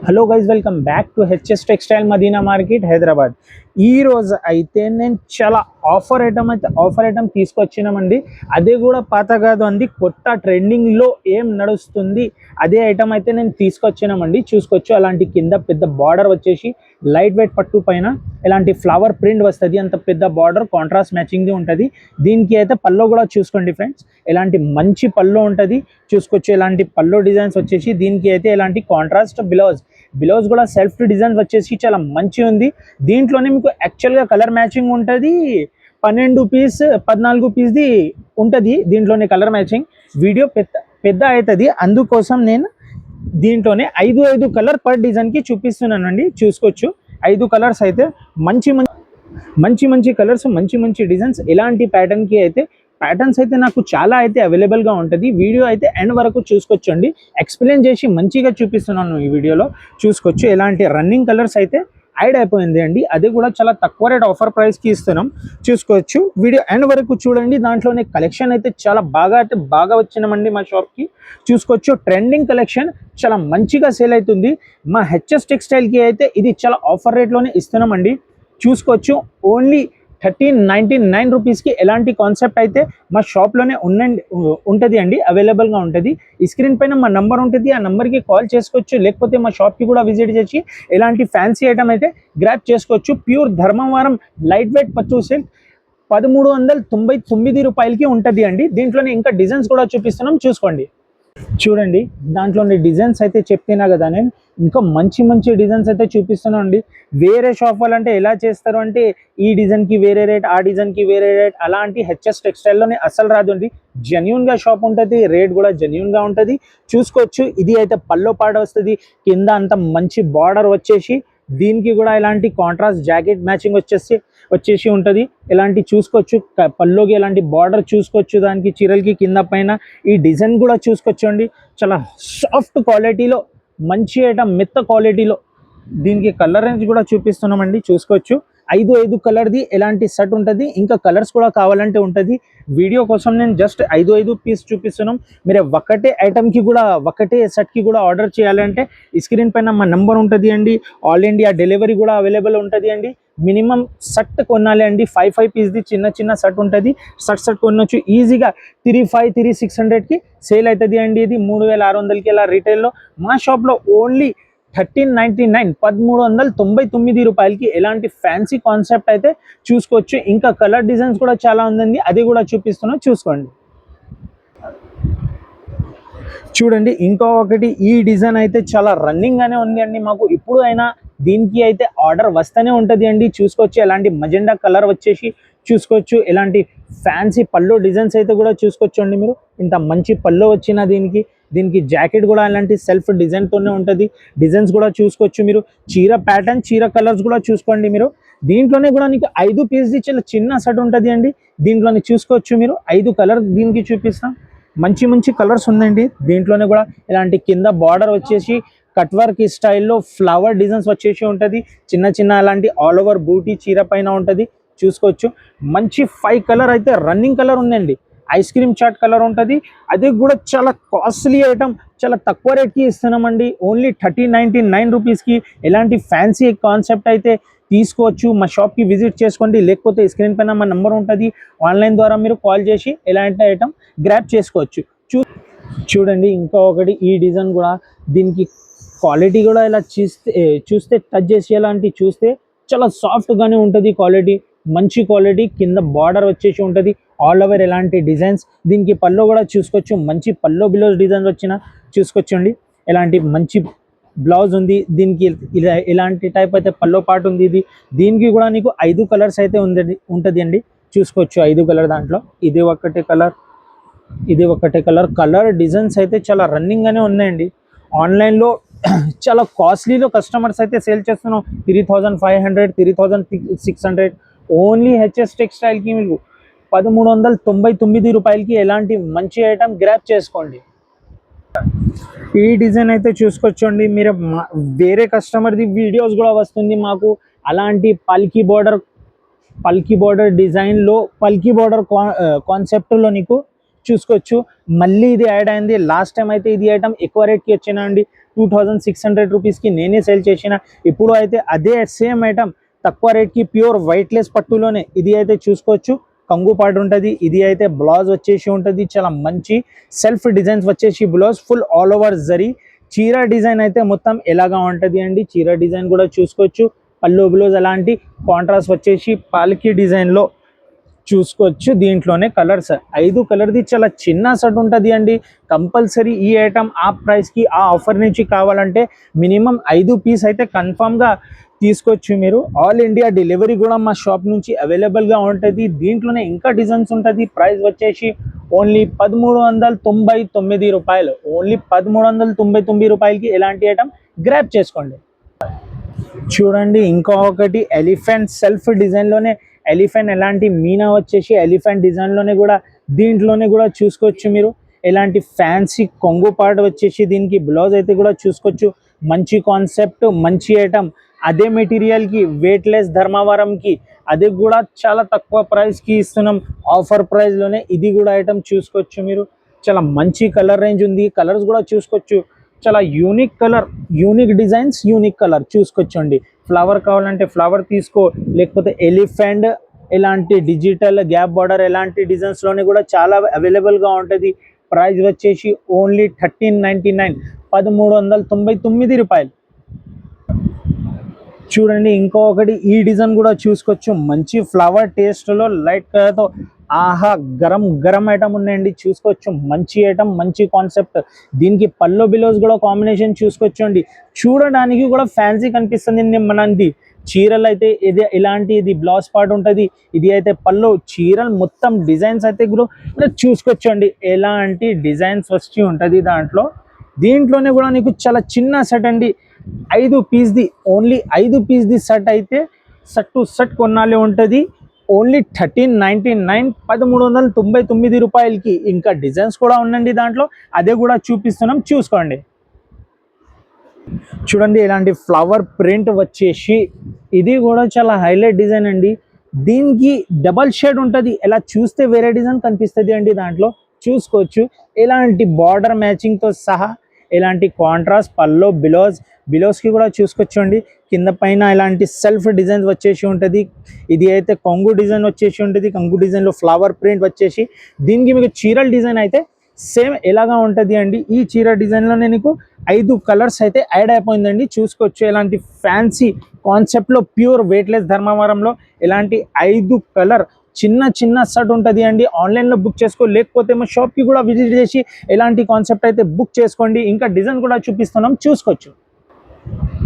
Hello guys, welcome back to HS textile Madina market Hyderabad. ఈ రోజు అయితే నేను చాలా ఆఫర్ ఐటమ్ తీసుకొచ్చినామండి. అదే కూడా పాత కాదు అండి, కొత్త ట్రెండింగ్లో ఏం నడుస్తుంది అదే ఐటమ్ అయితే నేను తీసుకొచ్చినామండి. చూసుకోవచ్చు, అలాంటి కింద పెద్ద బార్డర్ వచ్చేసి లైట్ వెయిట్ పట్టు పైన ఇలాంటి ఫ్లవర్ ప్రింట్ వస్తుంది. అంత పెద్ద బార్డర్ కాంట్రాస్ట్ మ్యాచింగ్ది ఉంటుంది. దీనికి అయితే పల్లో కూడా చూసుకోండి ఫ్రెండ్స్, ఇలాంటి మంచి పల్లో ఉంటుంది. చూసుకోవచ్చు, ఇలాంటి పల్లో డిజైన్స్ వచ్చేసి దీనికి అయితే ఇలాంటి కాంట్రాస్ట్ బ్లౌజ్ కూడా సెల్ఫ్ డిజైన్స్ వచ్చేసి చాలా మంచి ఉంది. దీంట్లోనే మీకు యాక్చువల్గా కలర్ మ్యాచింగ్ ఉంటుంది. 12 పీస్ 14 పీస్ది ఉంటుంది దీంట్లోనే కలర్ మ్యాచింగ్. వీడియో పెద్ద అవుతుంది, అందుకోసం నేను దీంట్లోనే 5 కలర్ పర్ డిజైన్కి చూపిస్తున్నానండి. చూసుకోవచ్చు, 5 కలర్స్ అయితే మంచి కలర్స్, మంచి డిజైన్స్. ఇలాంటి ప్యాటర్న్కి అయితే ప్యాటర్న్స్ అయితే నాకు చాలా అయితే అవైలబుల్గా ఉంటుంది. వీడియో అయితే ఎండ్ వరకు చూసుకోవచ్చండి, ఎక్స్ప్లెయిన్ చేసి మంచిగా చూపిస్తున్నాను ఈ వీడియోలో. చూసుకోవచ్చు, ఇలాంటి రన్నింగ్ కలర్స్ అయితే యాడ్ అయిపోయింది అండి. అది కూడా చాలా తక్కువ రేట్ ఆఫర్ ప్రైస్కి ఇస్తున్నాం. చూసుకోవచ్చు, వీడియో ఎండ్ వరకు చూడండి. దాంట్లోనే కలెక్షన్ అయితే చాలా బాగా వచ్చినామండి మా షాప్కి. చూసుకోవచ్చు, ట్రెండింగ్ కలెక్షన్ చాలా మంచిగా సేల్ అవుతుంది. మా హెచ్ఎస్ టెక్స్టైల్కి అయితే ఇది చాలా ఆఫర్ రేట్లోనే ఇస్తున్నామండి. చూసుకోవచ్చు, ఓన్లీ 1399 రూపీస్కి ఎలాంటి కాన్సెప్ట్ అయితే మా షాప్లోనే ఉంటుంది అండి, అవైలబుల్గా ఉంటుంది. ఈ స్క్రీన్ పైన మా నంబర్ ఉంటుంది, ఆ నెంబర్కి కాల్ చేసుకోవచ్చు. లేకపోతే మా షాప్కి కూడా విజిట్ చేసి ఎలాంటి ఫ్యాన్సీ ఐటమ్ అయితే గ్రాప్ చేసుకోవచ్చు. ప్యూర్ ధర్మవరం లైట్ వెయిట్ పట్టు సిల్క్ 1399 రూపాయలకి ఉంటుంది అండి. దీంట్లోనే ఇంకా డిజైన్స్ కూడా చూపిస్తున్నాం, చూసుకోండి. చూడండి, దాంట్లోని డిజైన్స్ అయితే చెప్తున్నా కదా, నేను ఇంకా మంచి డిజైన్స్ అయితే చూపిస్తున్నాను అండి. వేరే షాప్ వాళ్ళంటే ఎలా చేస్తారు అంటే, ఈ డిజైన్కి వేరే రేట్, ఆ డిజైన్కి వేరే రేట్, అలాంటి హెచ్ఎస్ టెక్స్టైల్లోనే అస్సలు రాదు అండి. జెన్యూన్గా షాప్ ఉంటుంది, రేట్ కూడా జెన్యూన్గా ఉంటుంది. చూసుకోవచ్చు, ఇది అయితే పల్లో పాట వస్తుంది. కింద అంత మంచి బార్డర్ వచ్చేసి దీనికి కూడా ఇలాంటి కాంట్రాస్ట్ జాకెట్ మ్యాచింగ్ వచ్చేసి ఉంటుంది. ఇలాంటి చూసుకోవచ్చు, పల్లోకి ఇలాంటి బార్డర్ చూసుకోవచ్చు. దానికి చీరలకి కింద పైన ఈ డిజైన్ కూడా చూసుకోవచ్చు అండి. చాలా సాఫ్ట్ క్వాలిటీలో మంచి ఐటమ్, మెత్త క్వాలిటీలో. దీనికి కలర్ రేంజ్ కూడా చూపిస్తున్నామండి. చూసుకోవచ్చు, 5 కలర్ది ఎలాంటి సెట్ ఉంటుంది. ఇంకా కలర్స్ కూడా కావాలంటే ఉంటుంది. వీడియో కోసం నేను జస్ట్ 5 పీస్ చూపిస్తున్నాం. మీరు ఒకటే ఐటమ్కి కూడా, ఒకటే సెట్కి కూడా ఆర్డర్ చేయాలంటే ఈ స్క్రీన్ పైన మా నెంబర్ ఉంటుంది అండి. ఆల్ ఇండియా డెలివరీ కూడా అవైలబుల్ ఉంటుంది అండి. మినిమం సెట్ కొనాలి అండి. 5 పీస్ది చిన్న సెట్ ఉంటుంది. సెట్ కొనొచ్చు ఈజీగా. 3600కి సేల్ అవుతుంది అండి. ఇది 3600కి ఇలా రీటైల్లో. మా షాప్లో ఓన్లీ 1399 1399 రూపాయలకి ఎలాంటి ఫ్యాన్సీ కాన్సెప్ట్ అయితే చూసుకోవచ్చు. ఇంకా కలర్ డిజైన్స్ కూడా చాలా ఉందండి, అది కూడా చూపిస్తున్నాం, చూసుకోండి. చూడండి, ఇంకో ఒకటి, ఈ డిజైన్ అయితే చాలా రన్నింగ్ గానే ఉంది అండి. మాకు ఇప్పుడు అయినా దీనికి అయితే ఆర్డర్ వస్తూనే ఉంటుంది అండి. చూసుకోవచ్చు, ఎలాంటి మజెండా కలర్ వచ్చేసి చూసుకోవచ్చు. ఎలాంటి ఫ్యాన్సీ పల్లో డిజైన్స్ అయితే కూడా చూసుకోవచ్చు అండి. మీరు ఇంత మంచి పల్లో వచ్చిన దీనికి జాకెట్ కూడా ఇలాంటి సెల్ఫ్ డిజైన్తోనే ఉంటుంది. డిజైన్స్ కూడా చూసుకోవచ్చు మీరు. చీర ప్యాటర్న్, చీర కలర్స్ కూడా చూసుకోండి మీరు. దీంట్లోనే కూడా నీకు 5 పీస్ది చాలా చిన్న సెట్ ఉంటుంది అండి. దీంట్లోనే చూసుకోవచ్చు మీరు. 5 కలర్ దీనికి చూపిస్తాం. మంచి కలర్స్ ఉందండి. దీంట్లోనే కూడా ఇలాంటి కింద బార్డర్ వచ్చేసి కట్ వర్క్ స్టైల్లో ఫ్లవర్ డిజైన్స్ వచ్చేసి ఉంటుంది. చిన్న అలాంటి ఆల్ ఓవర్ బూటీ చీర పైన ఉంటుంది. చూసుకోవచ్చు, మంచి 5 కలర్ అయితే రన్నింగ్ కలర్ ఉందండి. ఐస్ క్రీమ్ చాట్ కలర్ ఉంటుంది. అది కూడా చాలా కాస్ట్లీ ఐటమ్, చాలా తక్కువ రేట్కి ఇస్తున్నామండి. ఓన్లీ 1399 రూపీస్కి ఎలాంటి ఫ్యాన్సీ కాన్సెప్ట్ అయితే తీసుకోవచ్చు. మా షాప్కి విజిట్ చేసుకోండి. లేకపోతే స్క్రీన్ పైన మా నెంబర్ ఉంటుంది, ఆన్లైన్ ద్వారా మీరు కాల్ చేసి ఎలాంటి ఐటమ్ గ్రాప్ చేసుకోవచ్చు. చూడండి, ఇంకా ఒకటి, ఈ డిజైన్ కూడా దీనికి క్వాలిటీ కూడా ఇలా చూస్తే టచ్ చేసి ఎలాంటి చూస్తే చాలా సాఫ్ట్గానే ఉంటుంది. క్వాలిటీ మంచి క్వాలిటీ. కింద బార్డర్ వచ్చేసి ఉంటుంది ఆల్ ఓవర్ ఎలాంటి డిజైన్స్. దీనికి పల్లో కూడా చూసుకోవచ్చు, మంచి పల్లో బ్లౌజ్ డిజైన్స్ వచ్చిన చూసుకోవచ్చండి. ఎలాంటి మంచి బ్లౌజ్ ఉంది దీనికి. ఇలాంటి టైప్ అయితే పల్లో పాటు ఉంది. దీనికి కూడా నీకు 5 కలర్స్ అయితే ఉంటుంది అండి. చూసుకోవచ్చు, 5 కలర్. దాంట్లో ఇది ఒకటే కలర్ డిజైన్స్ అయితే చాలా రన్నింగ్గానే ఉన్నాయండి. ఆన్లైన్లో చాలా కాస్ట్లీలో కస్టమర్స్ అయితే సేల్ చేస్తున్నాం. 3500 3600. ఓన్లీ హెచ్ఎస్ టెక్స్టైల్కి మీకు 1399 రూపాయలకి ఎలాంటి మంచి ఐటమ్ గ్రాప్ చేసుకోండి. ఈ డిజైన్ అయితే చూసుకోవచ్చండి మీరు. వేరే కస్టమర్ది వీడియోస్ కూడా వస్తుంది మాకు. అలాంటి పల్కీ బార్డర్ డిజైన్లో, పల్కీ బార్డర్ కాన్సెప్ట్లో నీకు చూసుకోవచ్చు. మళ్ళీ ఇది యాడ్ అయింది. లాస్ట్ టైం అయితే ఇది ఐటమ్ ఎక్కువ రేట్కి వచ్చినా అండి. 2600 రూపీస్కి నేనే సేల్ చేసిన. ఇప్పుడు అయితే అదే సేమ్ ఐటమ్ తక్కువ రేట్కి ప్యూర్ వైట్లెస్ పట్టులోనే ఇది అయితే చూసుకోవచ్చు. కంగు పార్ట్ ఉంటుంది. ఇది అయితే బ్లౌజ్ వచ్చేసి ఉంటుంది. చాలా మంచి సెల్ఫ్ డిజైన్స్ వచ్చేసి blouse full all over zari. చీర డిజైన్ అయితే మొత్తం ఎలాగా ఉంటుంది అండి. చీర డిజైన్ కూడా చూసుకోవచ్చు. పళ్ళు బ్లౌజ్ అలాంటి కాంట్రాస్ట్ వచ్చేసి పాలకి డిజైన్లో చూసుకోవచ్చు. దీంట్లోనే కలర్స్ 5 కలర్ది చాలా చిన్న సెట్ ఉంటుంది అండి. కంపల్సరీ ఈ ఐటమ్ ఆ ప్రైస్కి ఆ ఆఫర్ నుంచి కావాలంటే మినిమం 5 పీస్ అయితే కన్ఫామ్గా తీసుకోవచ్చు మీరు. ఆల్ ఇండియా డెలివరీ కూడా మా షాప్ నుంచి అవైలబుల్గా ఉంటుంది. దీంట్లోనే ఇంకా డిజైన్స్ ఉంటుంది. ప్రైస్ వచ్చేసి ఓన్లీ 1399 రూపాయలు. ఓన్లీ 1399 రూపాయలకి ఎలాంటి ఐటమ్ గ్రాప్ చేసుకోండి. చూడండి ఇంకా ఒకటి ఎలిఫెంట్ సెల్ఫ్ డిజైన్లోనే ఎలిఫెంట్ ఎలాంటి మీనా వచ్చేసి ఎలిఫెంట్ డిజైన్లోనే కూడా దీంట్లోనే కూడా చూసుకోవచ్చు మీరు. ఎలాంటి ఫ్యాన్సీ కొంగు పార్ట్ వచ్చేసి దీనికి బ్లౌజ్ అయితే కూడా చూసుకోవచ్చు. మంచి కాన్సెప్ట్ మంచి ఐటమ్. అదే మెటీరియల్కి వెయిట్లెస్ ధర్మవరంకి అది కూడా చాలా తక్కువ ప్రైస్కి ఇస్తున్నాం. ఆఫర్ ప్రైస్లోనే ఇది కూడా ఐటమ్ చూసుకోవచ్చు మీరు. చాలా మంచి కలర్ రేంజ్ ఉంది. కలర్స్ కూడా చూసుకోవచ్చు. చాలా unique colour unique designs unique colour చూసుకోవచ్చండి. ఫ్లవర్ కావాలంటే ఫ్లవర్ తీసుకో, లేకపోతే ఎలిఫెంట్ ఇలాంటి డిజిటల్ గ్యాప్ బార్డర్ ఎలాంటి డిజైన్స్లోనే కూడా చాలా అవైలబుల్గా ఉంటుంది. ప్రైస్ వచ్చేసి ఓన్లీ 1399 1399 రూపాయలు. చూడండి ఇంకో ఒకటి ఈ డిజైన్ కూడా చూసుకోవచ్చు. మంచి ఫ్లవర్ టేస్ట్లో లైట్ కలర్తో ఆహా గరం గరం ఐటమ్ ఉన్నాయండి. చూసుకోవచ్చు మంచి ఐటమ్ మంచి కాన్సెప్ట్. దీనికి పల్లో బిలోస్ కూడా కాంబినేషన్ చూసుకోవచ్చు అండి. చూడడానికి కూడా ఫ్యాన్సీ కనిపిస్తుంది. మనది చీరలు అయితే ఇది ఇలాంటి ఇది బ్లౌజ్ పార్ట్ ఉంటుంది. ఇది అయితే పల్లో చీరలు మొత్తం డిజైన్స్ అయితే కూడా చూసుకోవచ్చు అండి. ఎలాంటి డిజైన్స్ వచ్చి ఉంటుంది దీంట్లోనే కూడా నీకు చాలా చిన్న సెట్ అండి. 5 పీస్ది ఓన్లీ 5 పీస్ది సెట్ అయితే సెట్ టు సెట్ కొనాలి ఉంటుంది. ఓన్లీ 1399 1399 రూపాయలకి. ఇంకా డిజైన్స్ కూడా ఉండండి దాంట్లో, అదే కూడా చూపిస్తున్నాం చూసుకోండి. చూడండి ఇలాంటి ఫ్లవర్ ప్రింట్ వచ్చేసి ఇది కూడా చాలా హైలైట్ డిజైన్ అండి. దీనికి డబల్ షేడ్ ఉంటుంది. ఎలా చూస్తే వేరే డిజైన్ కనిపిస్తుంది అండి. దాంట్లో చూసుకోవచ్చు ఎలాంటి బార్డర్ మ్యాచింగ్తో సహా ఎలాంటి కాంట్రాస్ట్ పల్లో బిలోస్కి కూడా చూసుకోవచ్చు అండి. కింద పైన ఇలాంటి సెల్ఫ్ డిజైన్స్ వచ్చేసి ఉంటుంది. ఇది అయితే కొంగు డిజైన్ వచ్చేసి ఉంటుంది. కొంగు డిజైన్లో ఫ్లవర్ ప్రింట్ వచ్చేసి దీనికి మీకు చీరల డిజైన్ అయితే సేమ్ ఎలాగా ఉంటుంది అండి. ఈ చీర డిజైన్లోనే నీకు 5 కలర్స్ అయితే యాడ్ అయిపోయిందండి. చూసుకోవచ్చు ఎలాంటి ఫ్యాన్సీ కాన్సెప్ట్లో ప్యూర్ వెయిట్లెస్ ధర్మవరంలో ఇలాంటి 5 కలర్ చిన్న సెట్ ఉంటుంది అండి. ఆన్లైన్లో బుక్ చేసుకో, లేకపోతే మా షాప్కి కూడా విజిట్ చేసి ఎలాంటి కాన్సెప్ట్ అయితే బుక్ చేసుకోండి. ఇంకా డిజైన్ కూడా చూపిస్తున్నాం చూసుకోవచ్చు.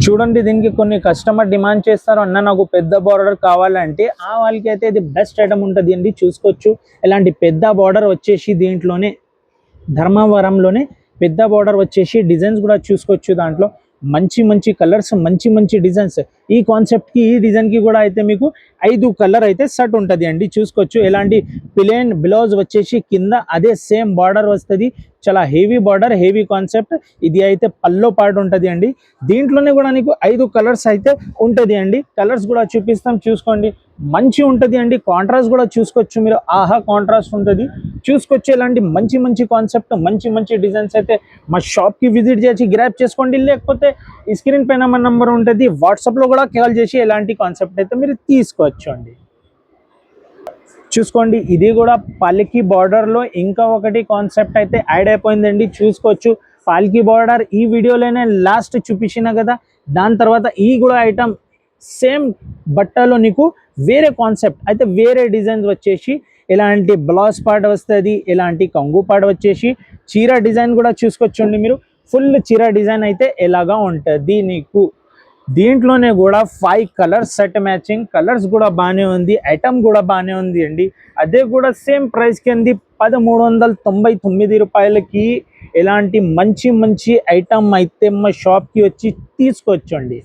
చూడండి దీనికి కొన్ని కస్టమర్ డిమాండ్ చేస్తారు, అన్న నాకు పెద్ద బార్డర్ కావాలంటే ఆ వాళ్ళకి అయితే ఇది బెస్ట్ ఐటమ్ ఉంటుంది అండి. చూసుకోవచ్చు ఇలాంటి పెద్ద బార్డర్ వచ్చేసి దీంట్లోనే ధర్మవరంలోనే పెద్ద బార్డర్ వచ్చేసి డిజైన్స్ కూడా చూసుకోవచ్చు. దాంట్లో మంచి కలర్స్ మంచి డిజైన్స్. ఈ కాన్సెప్ట్కి ఈ డిజైన్కి కూడా అయితే మీకు 5 కలర్ అయితే సెట్ ఉంటుంది అండి. చూసుకోవచ్చు ఎలాంటి ప్లెయిన్ బ్లౌజ్ వచ్చేసి కింద అదే సేమ్ బార్డర్ వస్తుంది. చాలా హెవీ బార్డర్ హెవీ కాన్సెప్ట్. ఇది అయితే పల్లో పార్ట్ ఉంటుంది అండి. దీంట్లోనే కూడా నీకు 5 కలర్స్ అయితే ఉంటుంది అండి. కలర్స్ కూడా చూపిస్తాం చూసుకోండి. మంచి ఉంటుంది అండి. కాంట్రాస్ట్ కూడా చూసుకోవచ్చు మీరు. ఆహా కాంట్రాస్ట్ ఉంటుంది. చూసుకోవచ్చు ఇలాంటి మంచి కాన్సెప్ట్ మంచి డిజైన్స్ అయితే మా షాప్కి విజిట్ చేసి గ్రాప్ చేసుకోండి. లేకపోతే స్క్రీన్ పైన మన నెంబర్ ఉంటుంది, వాట్సాప్లో కూడా కాల్ చేసి ఎలాంటి కాన్సెప్ట్ అయితే మీరు తీసుకోవచ్చు అండి. చూసుకోండి ఇది కూడా పల్కి బార్డర్లో ఇంకా ఒకటి కాన్సెప్ట్ అయితే యాడ్ అయిపోయిందండి. చూసుకోవచ్చు పాల్కి బార్డర్ ఈ వీడియోలోనే లాస్ట్ చూపించిన కదా. దాని తర్వాత ఈ కూడా ఐటమ్ సేమ్ బట్టలో నీకు వేరే కాన్సెప్ట్ అయితే వేరే డిజైన్స్ వచ్చేసి ఇలాంటి బ్లౌజ్ పార్ట్ వస్తుంది. ఇలాంటి కొంగు పార్ట్ వచ్చేసి చీర డిజైన్ కూడా చూసుకోవచ్చండి మీరు. ఫుల్ చీర డిజైన్ అయితే ఎలాగా ఉంటుంది నీకు. దీంట్లోనే కూడా 5 కలర్స్ సెట్ మ్యాచింగ్. కలర్స్ కూడా బాగానే ఉంది. ఐటమ్ కూడా బాగానే ఉంది అండి. అదే కూడా సేమ్ ప్రైస్కి అంది 1399 రూపాయలకి. ఇలాంటి మంచి ఐటమ్ అయితే మా షాప్కి వచ్చి తీసుకోవచ్చండి.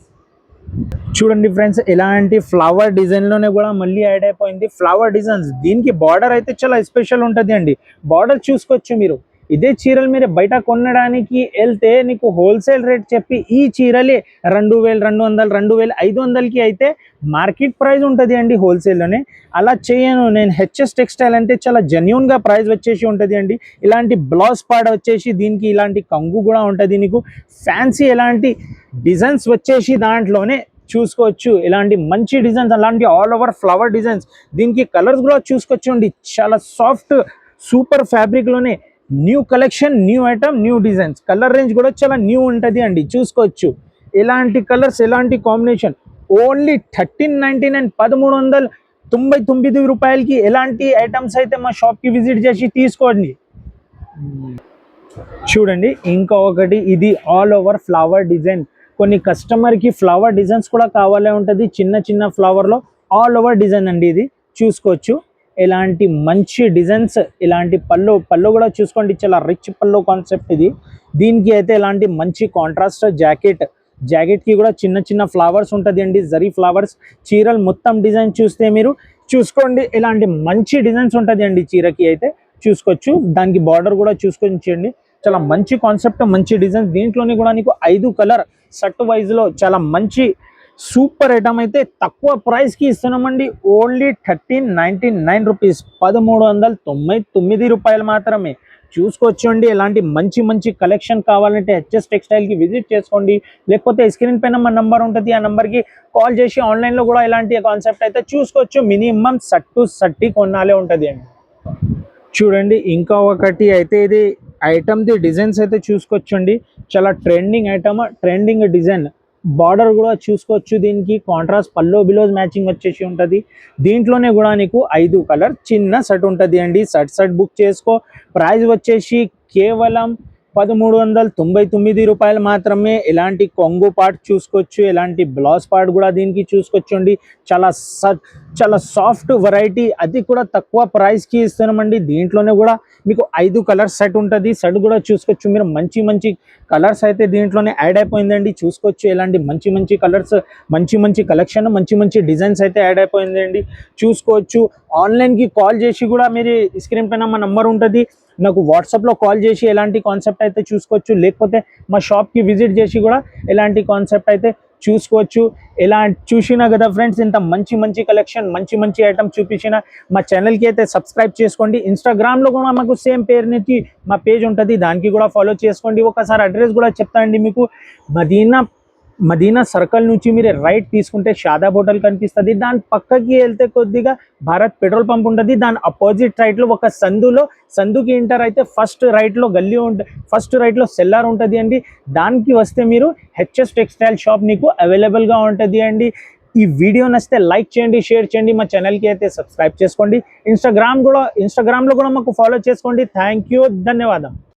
చూడండి ఫ్రెండ్స్ ఇలాంటి ఫ్లవర్ డిజైన్లోనే కూడా మళ్ళీ యాడ్ అయిపోయింది. ఫ్లవర్ డిజైన్స్ దీనికి బార్డర్ అయితే చాలా స్పెషల్ ఉంటుంది అండి. బార్డర్ చూసుకోవచ్చు మీరు. ఇదే చీరలు మీరు బయట కొనడానికి వెళ్తే నీకు హోల్సేల్ రేట్ చెప్పి ఈ చీరలే 2200 2500కి అయితే మార్కెట్ ప్రైస్ ఉంటుంది అండి హోల్సేల్లోనే. అలా చేయను నేను. హెచ్ఎస్ టెక్స్టైల్ అంటే చాలా జెన్యూన్గా ప్రైస్ వచ్చేసి ఉంటుంది అండి. ఇలాంటి బ్లౌజ్ పార్ట్ వచ్చేసి దీనికి ఇలాంటి కంగు కూడా ఉంటుంది. నీకు ఫ్యాన్సీ ఎలాంటి డిజైన్స్ వచ్చేసి దాంట్లోనే చూసుకోవచ్చు. ఇలాంటి మంచి డిజైన్స్, అలాంటి ఆల్ ఓవర్ ఫ్లవర్ డిజైన్స్. దీనికి కలర్స్ కూడా చూసుకోవచ్చండి. చాలా సాఫ్ట్ సూపర్ ఫ్యాబ్రిక్లోనే new collection, new item, new designs. Colour range కూడా చాలా న్యూ ఉంటుంది అండి. చూసుకోవచ్చు ఎలాంటి కలర్స్, ఎలాంటి కాంబినేషన్. ఓన్లీ 1399 1399 రూపాయలకి ఎలాంటి ఐటమ్స్ అయితే మా షాప్కి విజిట్ చేసి తీసుకోండి. చూడండి ఇంకా ఒకటి, ఇది ఆల్ ఓవర్ ఫ్లవర్ డిజైన్. కొన్ని కస్టమర్కి ఫ్లవర్ డిజైన్స్ కూడా కావాలే ఉంటుంది. చిన్న చిన్న ఫ్లవర్లో ఆల్ ఓవర్ డిజైన్ అండి. ఇది చూసుకోవచ్చు ఇలాంటి మంచి డిజైన్స్. ఇలాంటి పళ్ళు కూడా చూసుకోండి, చాలా రిచ్ పళ్ళు కాన్సెప్ట్ ఇది. దీనికి అయితే ఇలాంటి మంచి కాంట్రాస్ట్ జాకెట్కి కూడా చిన్న చిన్న ఫ్లవర్స్ ఉంటుంది అండి, జరీ ఫ్లవర్స్. చీరలు మొత్తం డిజైన్ చూస్తే మీరు చూసుకోండి, ఇలాంటి మంచి డిజైన్స్ ఉంటుంది అండి చీరకి అయితే. చూసుకోవచ్చు దానికి బార్డర్ కూడా చూసుకోండి, చాలా మంచి కాన్సెప్ట్, మంచి డిజైన్. దీంట్లోనే కూడా నీకు 5 కలర్ సెట్ వైజ్లో చాలా మంచి సూపర్ ఐటమ్ అయితే తక్కువ ప్రైస్కి ఇస్తున్నామండి. ఓన్లీ 1399 రూపీస్, 1399 రూపాయలు మాత్రమే. చూసుకోవచ్చండి. ఇలాంటి మంచి మంచి కలెక్షన్ కావాలంటే హెచ్ఎస్ టెక్స్టైల్కి విజిట్ చేసుకోండి. లేకపోతే స్క్రీన్ పైన మా నెంబర్ ఉంటుంది, ఆ నెంబర్కి కాల్ చేసి ఆన్లైన్లో కూడా ఇలాంటి కాన్సెప్ట్ అయితే చూసుకోవచ్చు. మినిమం సట్టి కొనాలే ఉంటుంది అండి. చూడండి ఇంకా ఒకటి అయితే, ఇది ఐటమ్ది డిజైన్స్ అయితే చూసుకోవచ్చండి. చాలా trending item, trending design. Border కూడా చూసుకోవచ్చు. దీనికి కాంట్రాస్ట్ పల్లో బిలోజ్ మ్యాచింగ్ వచ్చేసి ఉంటుంది. దీంట్లోనే కూడా నీకు 5 కలర్ చిన్న సెట్ ఉంటుంది అండి. సెట్ బుక్ చేసుకో. ప్రైస్ వచ్చేసి కేవలం 1399 రూపాయలు మాత్రమే. ఇలాంటి కొంగు పార్ట్ చూసుకోవచ్చు, ఇలాంటి బ్లౌజ్ పార్ట్ కూడా దీనికి చూసుకోవచ్చండి. చాలా సాఫ్ట్ వెరైటీ, అది కూడా తక్కువ ప్రైస్కి ఇస్తున్నామండి. దీంట్లోనే కూడా మీకు 5 కలర్స్ సెట్ ఉంటుంది. సెట్ కూడా చూసుకోవచ్చు మీరు. మంచి మంచి కలర్స్ అయితే దీంట్లోనే యాడ్ అయిపోయిందండి. చూసుకోవచ్చు ఇలాంటి మంచి మంచి కలర్స్, మంచి మంచి కలెక్షన్, మంచి మంచి డిజైన్స్ అయితే యాడ్ అయిపోయిందండి. చూసుకోవచ్చు. ఆన్లైన్కి కాల్ చేసి కూడా మీరు స్క్రీన్ పైన మా నెంబర్ ఉంటుంది, నాకు వాట్సాప్లో కాల్ చేసి ఎలాంటి కాన్సెప్ట్ అయితే చూసుకోవచ్చు. లేకపోతే మా షాప్కి విజిట్ చేసి కూడా ఎలాంటి కాన్సెప్ట్ అయితే చూసుకోవచ్చు. ఇలా చూసినా కదా ఫ్రెండ్స్, ఇంత మంచి మంచి కలెక్షన్, మంచి మంచి ఐటమ్ చూపించిన మా ఛానల్కి అయితే సబ్స్క్రైబ్ చేసుకోండి. ఇన్స్టాగ్రామ్లో కూడా మాకు సేమ్ పేరు నుంచి మా పేజ్ ఉంటుంది, దానికి కూడా ఫాలో చేసుకోండి. ఒకసారి అడ్రస్ కూడా చెప్తా అండి మీకు. మదీనా సర్కిల్ నుంచి మీరు రైట్ తీసుకుంటే షాదాబ్ హోటల్ కనిపిస్తుంది. దాని పక్కకి వెళ్తే కొద్దిగా భారత్ పెట్రోల్ పంప్ ఉంటుంది. దాని అపోజిట్ రైట్లో ఒక సందుకి ఎంటర్ అయితే ఫస్ట్ రైట్లో గల్లీ ఉంటుంది, ఫస్ట్ రైట్లో సెల్లార్ ఉంటుంది అండి. దానికి వస్తే మీరు హెచ్ఎస్ టెక్స్టైల్ షాప్ మీకు అవైలబుల్గా ఉంటుంది అండి. ఈ వీడియో నచ్చితే లైక్ చేయండి, షేర్ చేయండి, మా ఛానల్కి అయితే సబ్స్క్రైబ్ చేసుకోండి. ఇన్స్టాగ్రామ్లో కూడా మాకు ఫాలో చేసుకోండి. థ్యాంక్ యూ, ధన్యవాదం.